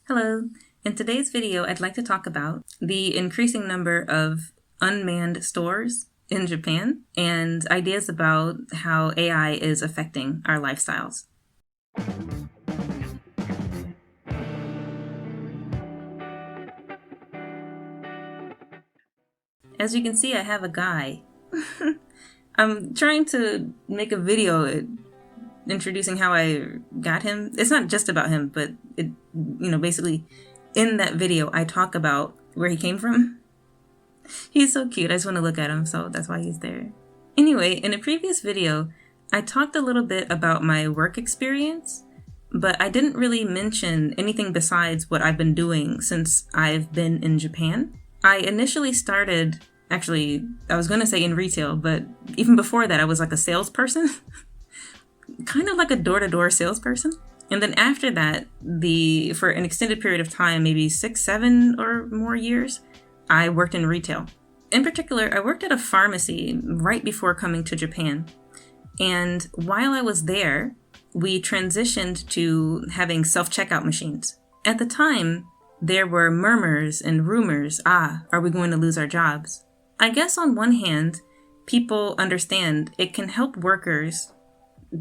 Hello. In today's video, I'd like to talk about the increasing number of unmanned stores in Japan and ideas about how AI is affecting our lifestyles. As you can see, I have a guy. I'm trying to make a video introducing how I got him. It's not just about him, but basically in that video, I talk about where he came from. He's so cute. I just want to look at him, so that's why he's there. Anyway, in a previous video, I talked a little bit about my work experience, but I didn't really mention anything besides what I've been doing since I've been in Japan. I initially started, actually, I was going to say in retail, but even before that, I was like a salesperson. Kind of like a door-to-door salesperson. And then after that, for an extended period of time, maybe 6, 7 or more years, I worked in retail. In particular, I worked at a pharmacy right before coming to Japan. And while I was there, we transitioned to having self-checkout machines. At the time, there were murmurs and rumors, are we going to lose our jobs? I guess on one hand, people understand it can help workers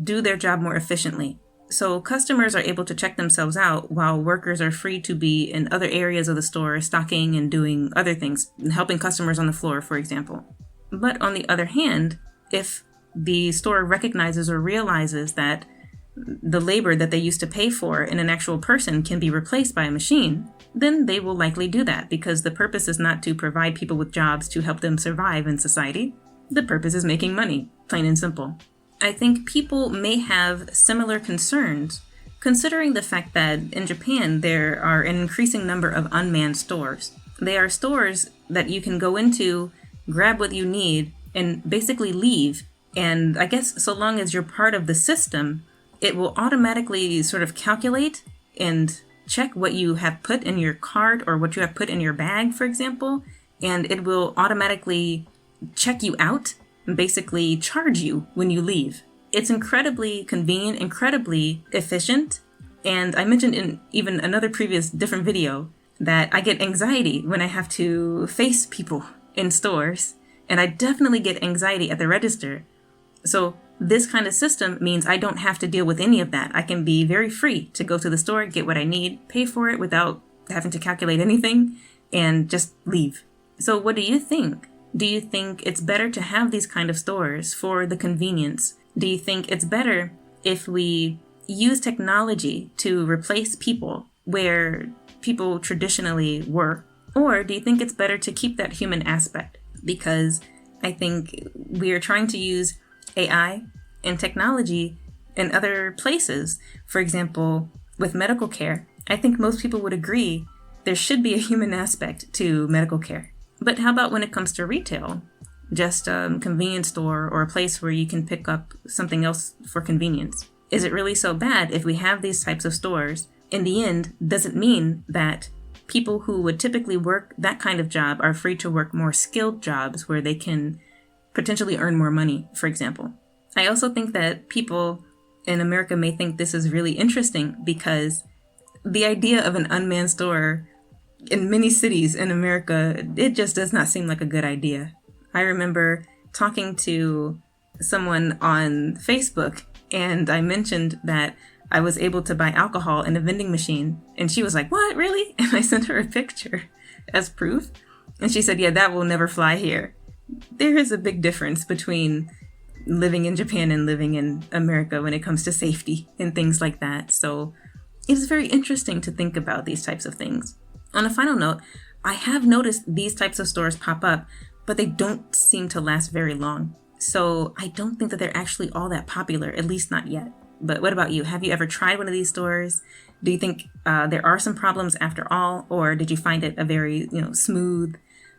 do their job more efficiently. So customers are able to check themselves out while workers are free to be in other areas of the store, stocking and doing other things, helping customers on the floor, for example. But on the other hand, if the store recognizes or realizes that the labor that they used to pay for in an actual person can be replaced by a machine, then they will likely do that because the purpose is not to provide people with jobs to help them survive in society. The purpose is making money, plain and simple. I think people may have similar concerns considering the fact that in Japan there are an increasing number of unmanned stores. They are stores that you can go into, grab what you need, and basically leave. And I guess so long as you're part of the system, it will automatically sort of calculate and check what you have put in your cart or what you have put in your bag, for example, and it will automatically check you out and basically charge you when you leave. It's incredibly convenient, incredibly efficient, and I mentioned in even another previous different video that I get anxiety when I have to face people in stores, and I definitely get anxiety at the register. So this kind of system means I don't have to deal with any of that. I can be very free to go to the store, get what I need, pay for it without having to calculate anything, and just leave. So what do you think? Do you think it's better to have these kind of stores for the convenience? Do you think it's better if we use technology to replace people where people traditionally were? Or do you think it's better to keep that human aspect? Because I think we are trying to use AI and technology in other places. For example, with medical care, I think most people would agree there should be a human aspect to medical care. But how about when it comes to retail? Just a convenience store or a place where you can pick up something else for convenience. Is it really so bad if we have these types of stores? In the end, does it mean that people who would typically work that kind of job are free to work more skilled jobs where they can potentially earn more money, for example? I also think that people in America may think this is really interesting because the idea of an unmanned store in many cities in America, it just does not seem like a good idea. I remember talking to someone on Facebook and I mentioned that I was able to buy alcohol in a vending machine and she was like, "What, really?" And I sent her a picture as proof and she said, "Yeah, that will never fly here." There is a big difference between living in Japan and living in America when it comes to safety and things like that. So it is very interesting to think about these types of things. On a final note, I have noticed these types of stores pop up, but they don't seem to last very long. So I don't think that they're actually all that popular, at least not yet. But what about you? Have you ever tried one of these stores? Do you think there are some problems after all, or did you find it a very smooth,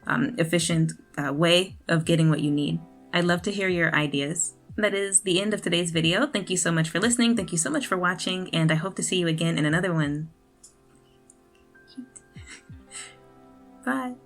efficient way of getting what you need? I'd love to hear your ideas. That is the end of today's video. Thank you so much for listening. Thank you so much for watching, and I hope to see you again in another one. Bye.